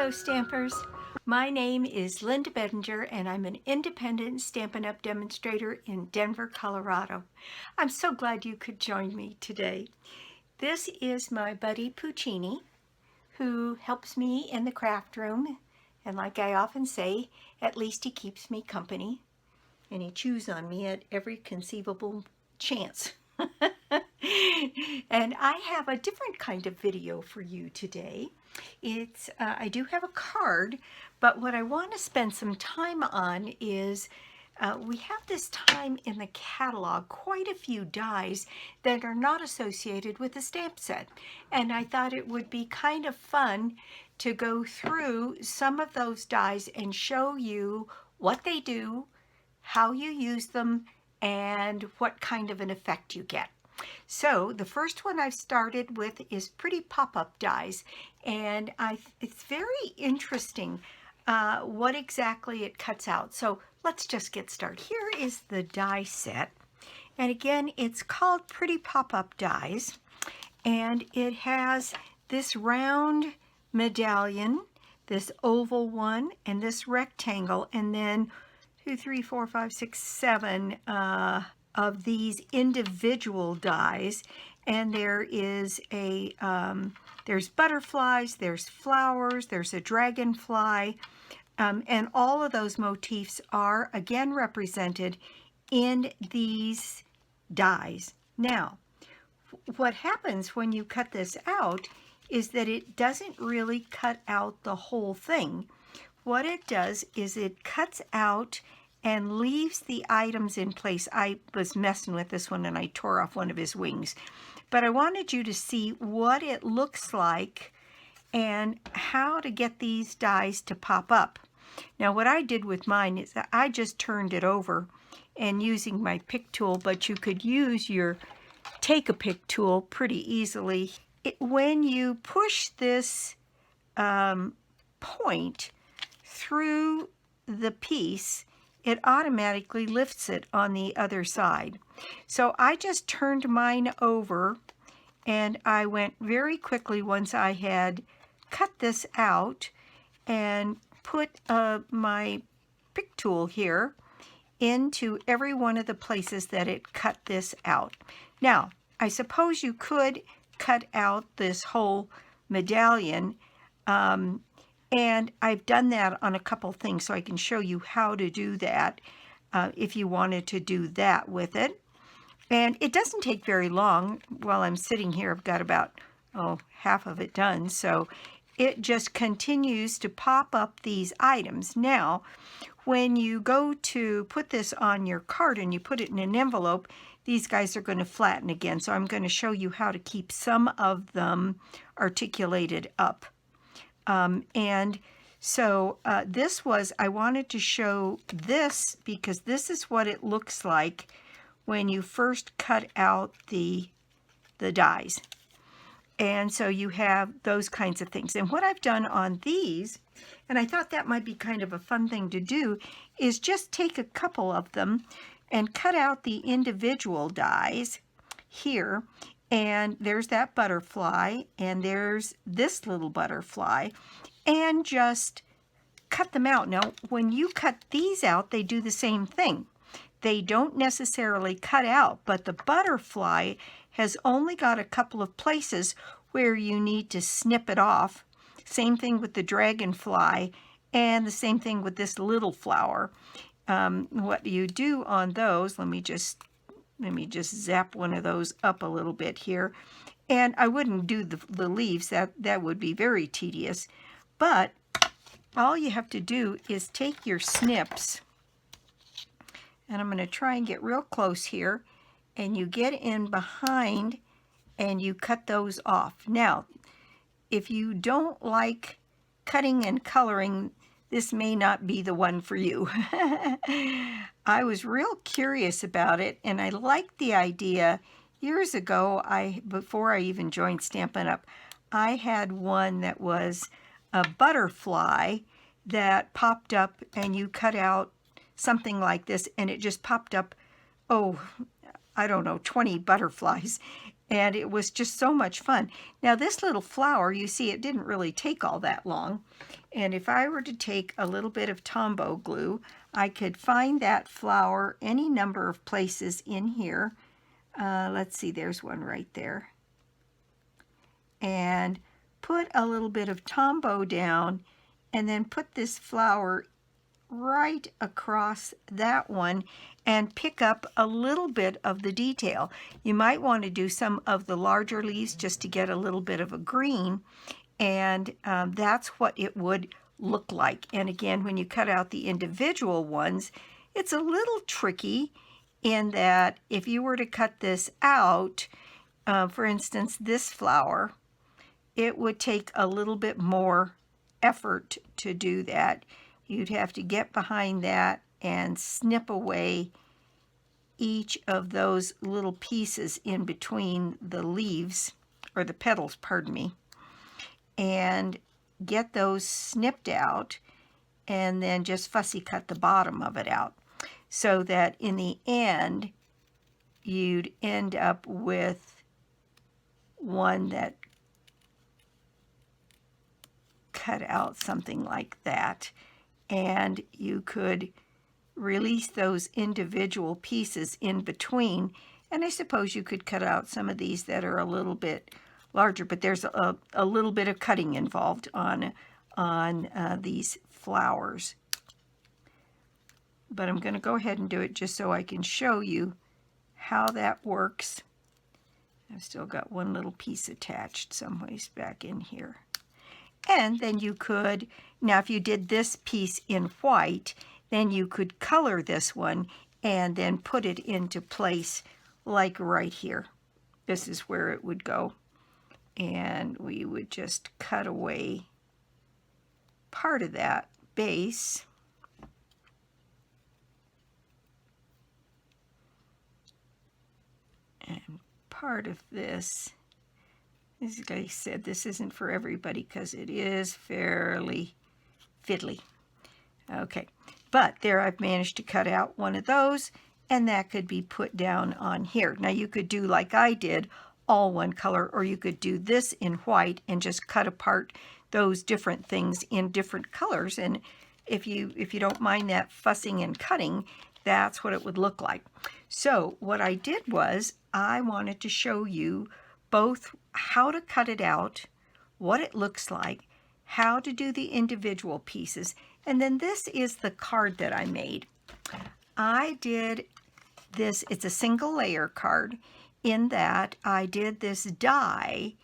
Hello Stampers, my name is Linda Bedinger and I'm an independent Stampin' Up! Demonstrator in Denver, Colorado. I'm so glad you could join me today. This is my buddy Puccini, who helps me in the craft room, and like I often say, at least he keeps me company, and he chews on me at every conceivable chance. And I have a different kind of video for you today. I do have a card, but what I want to spend some time on is we have this time in the catalog quite a few dies that are not associated with the stamp set, and I thought it would be kind of fun to go through some of those dies and show you what they do, how you use them, and what kind of an effect you get. So the first one I've started with is Pretty Pop-Up dies, and it's very interesting what exactly it cuts out. So let's just get started. Here is the die set, and again it's called Pretty Pop-Up dies, and it has this round medallion, this oval one, and this rectangle, and then 2, 3, 4, 5, 6, 7 of these individual dies, and there is there's butterflies, there's flowers, there's a dragonfly, and all of those motifs are again represented in these dies. Now, what happens when you cut this out is that it doesn't really cut out the whole thing. What it does is it cuts out and leaves the items in place. I was messing with this one and I tore off one of his wings. But I wanted you to see what it looks like and how to get these dies to pop up. Now what I did with mine is that I just turned it over and using my pick tool, but you could use your take a pick tool pretty easily. When you push this point through the piece, it automatically lifts it on the other side. So I just turned mine over and I went very quickly once I had cut this out and put my pick tool here into every one of the places that it cut this out. Now, I suppose you could cut out this whole medallion, and I've done that on a couple things, so I can show you how to do that if you wanted to do that with it. And it doesn't take very long. While I'm sitting here, I've got about half of it done. So it just continues to pop up these items. Now, when you go to put this on your card and you put it in an envelope, these guys are going to flatten again. So I'm going to show you how to keep some of them articulated up. And so I wanted to show this because this is what it looks like when you first cut out the dies. And so you have those kinds of things. And what I've done on these, and I thought that might be kind of a fun thing to do, is just take a couple of them and cut out the individual dies here. And there's that butterfly, and there's this little butterfly, and just cut them out. Now, when you cut these out, they do the same thing. They don't necessarily cut out, but the butterfly has only got a couple of places where you need to snip it off. Same thing with the dragonfly, and the same thing with this little flower. What you do on those, let me just zap one of those up a little bit here. And I wouldn't do the leaves, that would be very tedious. But all you have to do is take your snips, and I'm going to try and get real close here, and you get in behind and you cut those off. Now, if you don't like cutting and coloring, this may not be the one for you. I was real curious about it, and I liked the idea. Years ago, before I even joined Stampin' Up!, I had one that was a butterfly that popped up, and you cut out something like this, and it just popped up, I don't know, 20 butterflies. And it was just so much fun. Now this little flower, you see, it didn't really take all that long. And if I were to take a little bit of Tombow glue, I could find that flower any number of places in here. Let's see, there's one right there. And put a little bit of Tombow down, and then put this flower right across that one and pick up a little bit of the detail. You might want to do some of the larger leaves just to get a little bit of a green, and that's what it would look like. And again, when you cut out the individual ones, it's a little tricky in that if you were to cut this out, for instance, this flower, it would take a little bit more effort to do that. You'd have to get behind that and snip away each of those little pieces in between the leaves, or the petals, pardon me, and get those snipped out, and then just fussy cut the bottom of it out, so that in the end you'd end up with one that cut out something like that. And you could release those individual pieces in between. And I suppose you could cut out some of these that are a little bit larger, but there's a little bit of cutting involved on these flowers. But I'm going to go ahead and do it just so I can show you how that works. I've still got one little piece attached someways back in here. And then you could, now if you did this piece in white, then you could color this one and then put it into place like right here. This is where it would go. And we would just cut away part of that base. And part of this. As I said, this isn't for everybody because it is fairly fiddly. Okay, but there I've managed to cut out one of those, and that could be put down on here. Now you could do like I did, all one color, or you could do this in white and just cut apart those different things in different colors. And if you don't mind that fussing and cutting, that's what it would look like. So what I did was I wanted to show you both how to cut it out, what it looks like, how to do the individual pieces, and then this is the card that I made. I did this, it's a single layer card, in that I did this die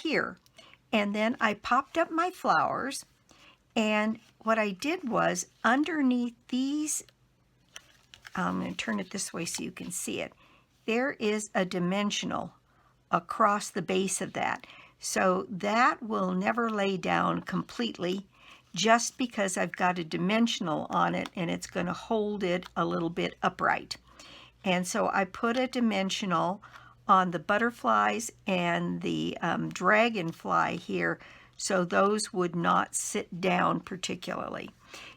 here, and then I popped up my flowers, and what I did was underneath these, I'm going to turn it this way so you can see it, there is a dimensional across the base of that. So that will never lay down completely just because I've got a dimensional on it and it's going to hold it a little bit upright. And so I put a dimensional on the butterflies and the dragonfly here so those would not sit down particularly.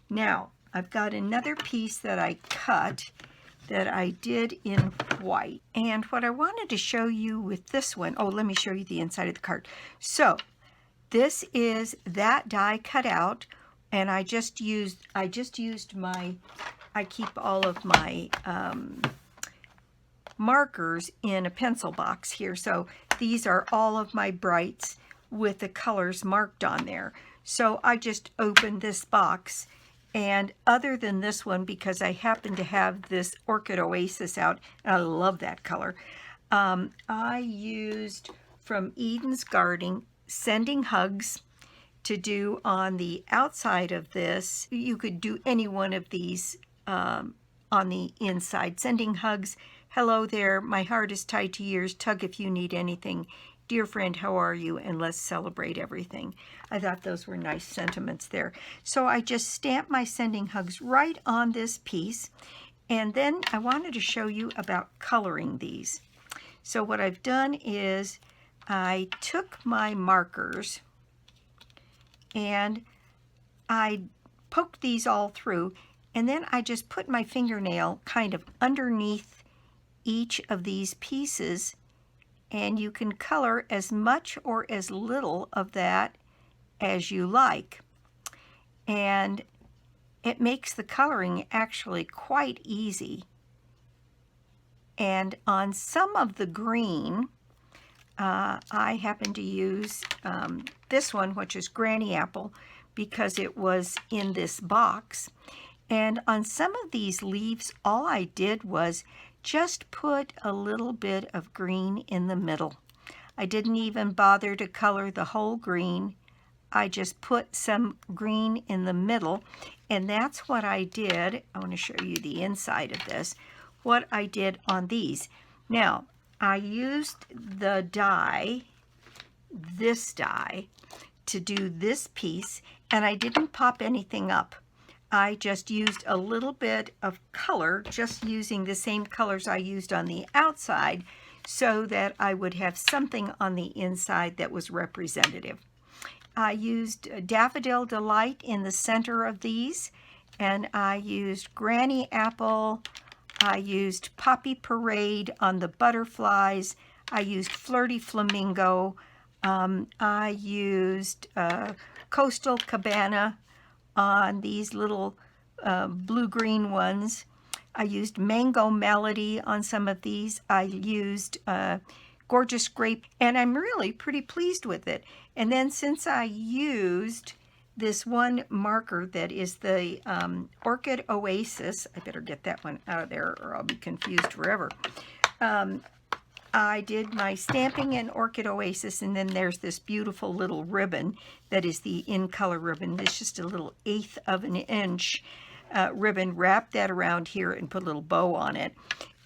Now I've got another piece that I cut that I did in white. And what I wanted to show you with this one, oh, let me show you the inside of the card. So this is that die cut out, and I just used my, I keep all of my markers in a pencil box here. So these are all of my brights with the colors marked on there. So I just opened this box, and other than this one, because I happen to have this Orchid Oasis out, and I love that color, I used from Eden's Gardening Sending Hugs to do on the outside of this. You could do any one of these on the inside. Sending Hugs, hello there, my heart is tied to yours, tug if you need anything. Dear friend, how are you? And let's celebrate everything. I thought those were nice sentiments there. So I just stamped my Sending Hugs right on this piece. And then I wanted to show you about coloring these. So what I've done is I took my markers and I poked these all through, and then I just put my fingernail kind of underneath each of these pieces and you can color as much or as little of that as you like. And it makes the coloring actually quite easy. And on some of the green, I happen to use this one, which is Granny Apple, because it was in this box. And on some of these leaves, all I did was just put a little bit of green in the middle. I didn't even bother to color the whole green. I just put some green in the middle, and that's what I did. I want to show you the inside of this, what I did on these. Now, I used the die, this die, to do this piece, and I didn't pop anything up. I just used a little bit of color, just using the same colors I used on the outside, so that I would have something on the inside that was representative. I used Daffodil Delight in the center of these, and I used Granny Apple. I used Poppy Parade on the butterflies. I used Flirty Flamingo. I used Coastal Cabana on these little blue-green ones. I used Mango Melody on some of these. I used Gorgeous Grape, and I'm really pretty pleased with it. And then since I used this one marker that is the Orchid Oasis, I better get that one out of there or I'll be confused forever. I did my stamping in Orchid Oasis, and then there's this beautiful little ribbon that is the in color ribbon. It's just a little 1/8 of an inch ribbon. Wrap that around here and put a little bow on it.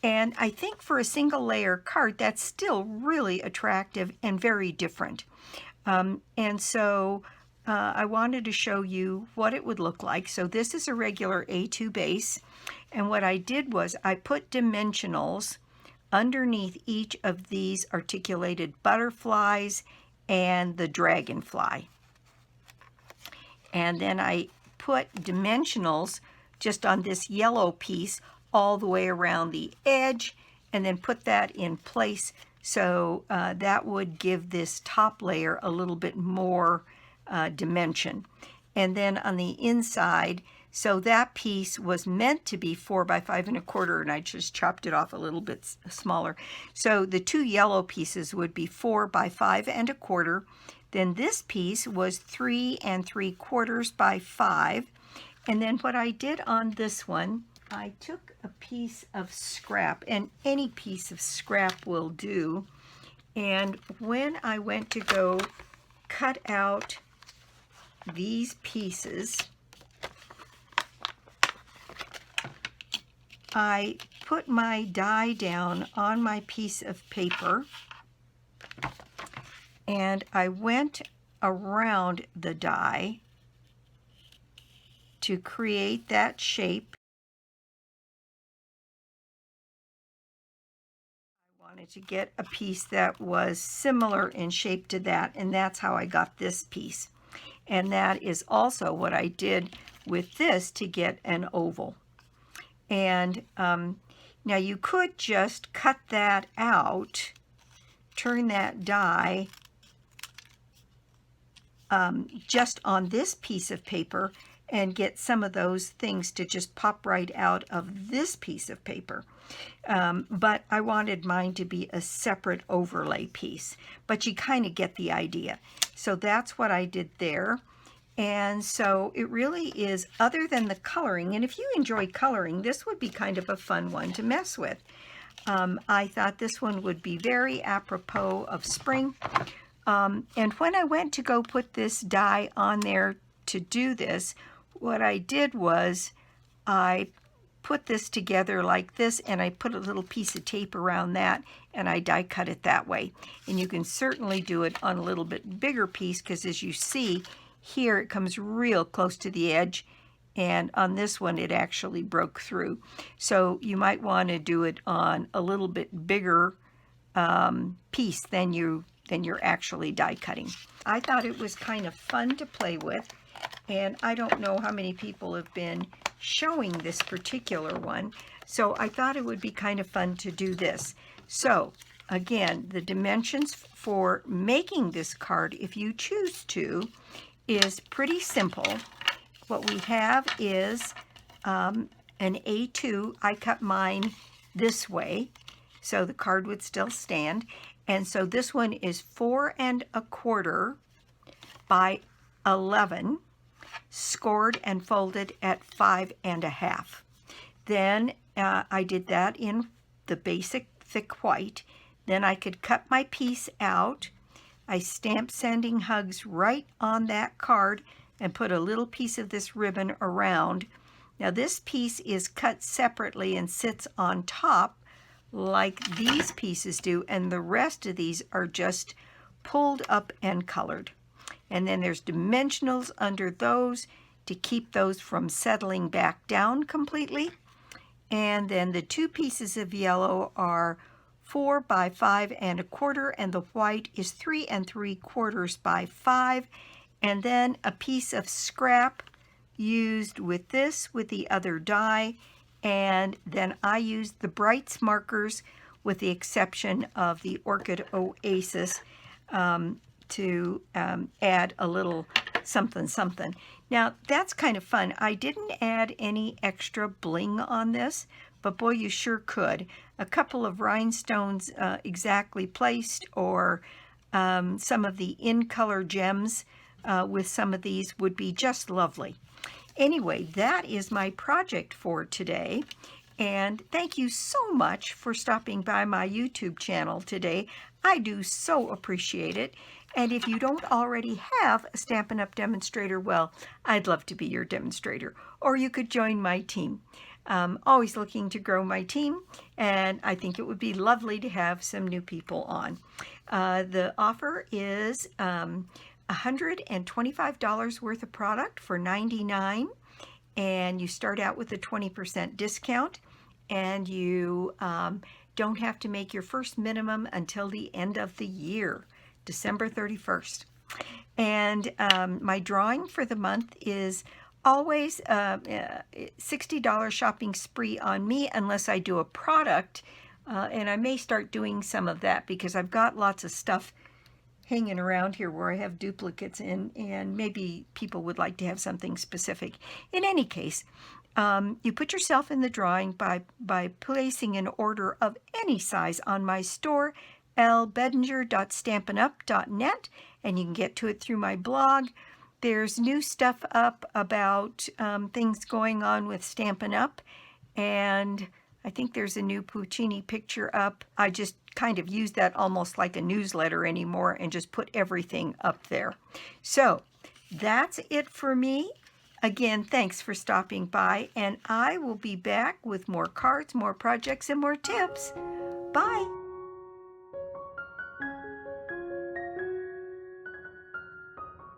And I think for a single layer card, that's still really attractive and very different. And so I wanted to show you what it would look like. So this is a regular A2 base. And what I did was I put dimensionals underneath each of these articulated butterflies and the dragonfly. And then I put dimensionals just on this yellow piece all the way around the edge, and then put that in place, so that would give this top layer a little bit more dimension. And then on the inside, so that piece was meant to be 4 by 5 1/4, and I just chopped it off a little bit smaller. So the two yellow pieces would be 4 by 5 1/4. Then this piece was 3 3/4 by 5. And then what I did on this one, I took a piece of scrap, and any piece of scrap will do. And when I went to go cut out these pieces, I put my die down on my piece of paper, and I went around the die to create that shape. I wanted to get a piece that was similar in shape to that, and that's how I got this piece. And that is also what I did with this to get an oval. And now you could just cut that out, turn that die just on this piece of paper, and get some of those things to just pop right out of this piece of paper. But I wanted mine to be a separate overlay piece, but you kind of get the idea. So that's what I did there. And so it really is, other than the coloring, and if you enjoy coloring, this would be kind of a fun one to mess with. I thought this one would be very apropos of spring. And when I went to go put this die on there to do this, what I did was I put this together like this, and I put a little piece of tape around that, and I die cut it that way. And you can certainly do it on a little bit bigger piece, because as you see here, it comes real close to the edge, and on this one it actually broke through. So you might want to do it on a little bit bigger piece than you're actually die cutting. I thought it was kind of fun to play with, and I don't know how many people have been showing this particular one, so I thought it would be kind of fun to do this. So again, the dimensions for making this card, if you choose to, is pretty simple. What we have is an A2. I cut mine this way, so the card would still stand. And so this one is 4 1/4 by 11, scored and folded at 5 1/2. Then I did that in the basic thick white. Then I could cut my piece out. I stamped Sending Hugs right on that card and put a little piece of this ribbon around. Now this piece is cut separately and sits on top like these pieces do, and the rest of these are just pulled up and colored. And then there's dimensionals under those to keep those from settling back down completely. And then the 2 pieces of yellow are 4 by 5 1/4, and the white is 3 3/4 by 5. And then a piece of scrap used with this, with the other die. And then I used the Brights markers, with the exception of the Orchid Oasis, to add a little something something. Now that's kind of fun. I didn't add any extra bling on this, but boy, you sure could. A couple of rhinestones exactly placed, or some of the in-color gems with some of these would be just lovely. Anyway, that is my project for today. And thank you so much for stopping by my YouTube channel today. I do so appreciate it. And if you don't already have a Stampin' Up! Demonstrator, well, I'd love to be your demonstrator. Or you could join my team. Always looking to grow my team, and I think it would be lovely to have some new people on. The offer is $125 worth of product for $99, and you start out with a 20% discount, and you don't have to make your first minimum until the end of the year, December 31st. And my drawing for the month is always $60 shopping spree on me, unless I do a product, and I may start doing some of that because I've got lots of stuff hanging around here where I have duplicates in, and maybe people would like to have something specific. In any case, you put yourself in the drawing by placing an order of any size on my store, lbedinger.stampinup.net, and you can get to it through my blog. There's new stuff up about things going on with Stampin' Up!, and I think there's a new Puccini picture up. I just kind of use that almost like a newsletter anymore and just put everything up there. So that's it for me. Again, thanks for stopping by, and I will be back with more cards, more projects, and more tips. Bye.